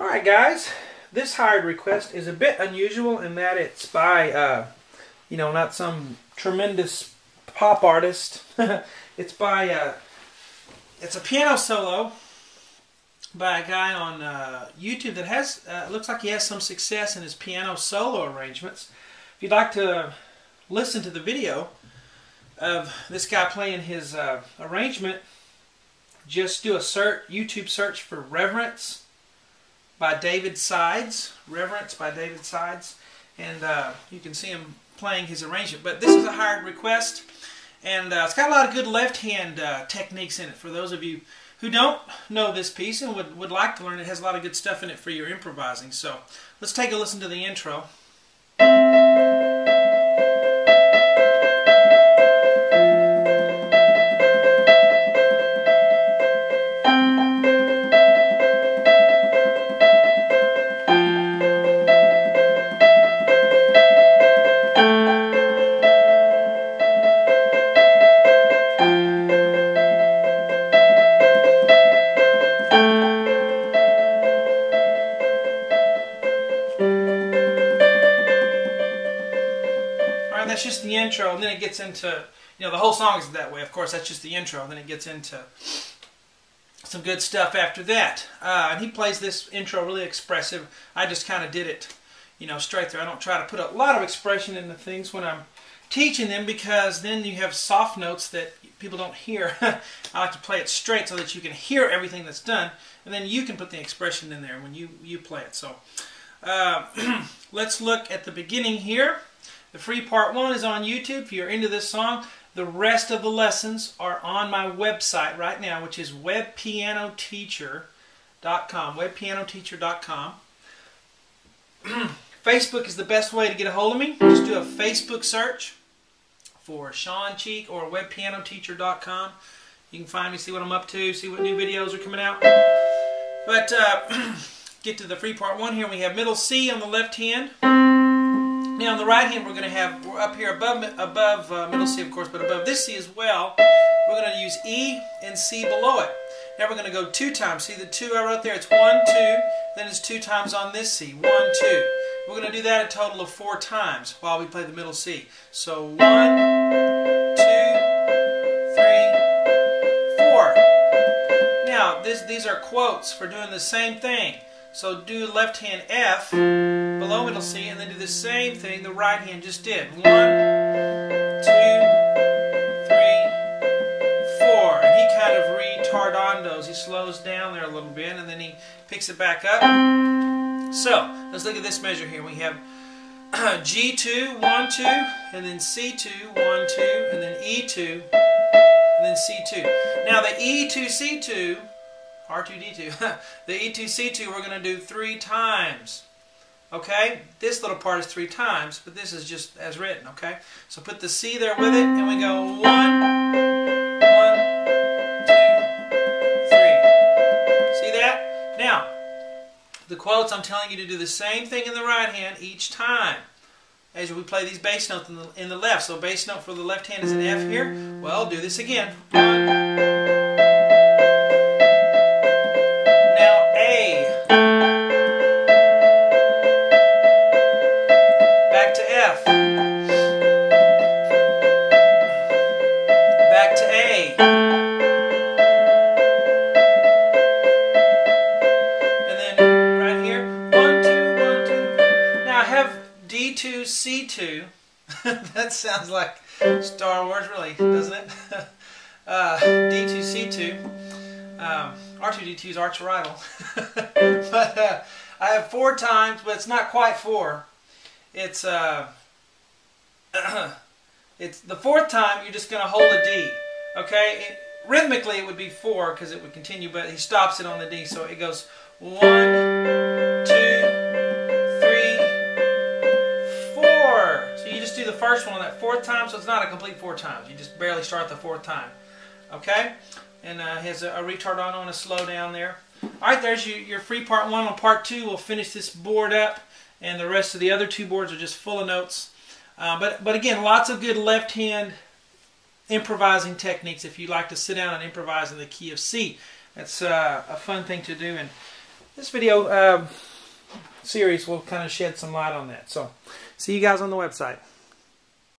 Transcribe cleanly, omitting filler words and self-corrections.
Alright guys, this hired request is a bit unusual in that it's by, not some tremendous pop artist. It's by, it's a piano solo by a guy on YouTube that has, looks like he has some success in his piano solo arrangements. If you'd like to listen to the video of this guy playing his arrangement, just do a YouTube search for Reverence by David Sides. Reverence by David Sides. And you can see him playing his arrangement. But this is a hired request. And it's got a lot of good left-hand techniques in it. For those of you who don't know this piece and would like to learn it, has a lot of good stuff in it for your improvising. So let's take a listen to the intro. That's just the intro, and then it gets into, the whole song is that way. Of course, that's just the intro, and then it gets into some good stuff after that. And he plays this intro really expressive. I just kind of did it, straight through. I don't try to put a lot of expression into things when I'm teaching them, because then you have soft notes that people don't hear. I like to play it straight so that you can hear everything that's done, and then you can put the expression in there when you play it. So let's look at the beginning here. The free part 1 is on YouTube. If you're into this song, the rest of the lessons are on my website right now, which is webpianoteacher.com. Webpianoteacher.com. Facebook is the best way to get a hold of me. Just do a Facebook search for Shawn Cheek or webpianoteacher.com. You can find me, see what I'm up to, see what new videos are coming out. But get to the free part 1 here. We have middle C on the left hand. Now on the right hand, we're up here above middle C, of course, but above this C as well, we're going to use E and C below it. Now we're going to go 2 times. See the 2 I wrote there? It's 1, 2, then it's 2 times on this C. 1, 2. We're going to do that a total of 4 times while we play the middle C. So 1, 2, 3, 4. Now these are quotes for doing the same thing. So do left hand F below middle C, and then do the same thing the right hand just did. 1, 2, 3, 4. And he kind of retardandos. He slows down there a little bit, and then he picks it back up. So let's look at this measure here. We have G2, 1, 2, and then C2, 1, 2, and then E2, and then C2. Now the E2, C2, R2D2, the E2, C2 we're going to do 3 times. Okay? This little part is 3 times, but this is just as written, okay? So put the C there with it, and we go 1, 1, 2, 3. See that? Now, the quotes, I'm telling you to do the same thing in the right hand each time as we play these bass notes in the left. So bass note for the left hand is an F here. Well, do this again. 1. D2, C2. That sounds like Star Wars, really, doesn't it? D2, C2. R2D2 is Arch Rival. But I have 4 times, but it's not quite 4. It's it's the 4th time. You're just going to hold a D. Okay? Rhythmically, it would be 4 because it would continue, but he stops it on the D, so it goes 1, 2, 3, 4. So you just do the first one on that 4th time, so it's not a complete 4 times. You just barely start the 4th time. Okay? And he has a retardano and a slow down there. Alright, there's your free part 1. On part 2, we'll finish this board up, and the rest of the other 2 boards are just full of notes. But again, lots of good left hand improvising techniques if you like to sit down and improvise in the key of C. That's a fun thing to do, and this video series will kind of shed some light on that. So, see you guys on the website.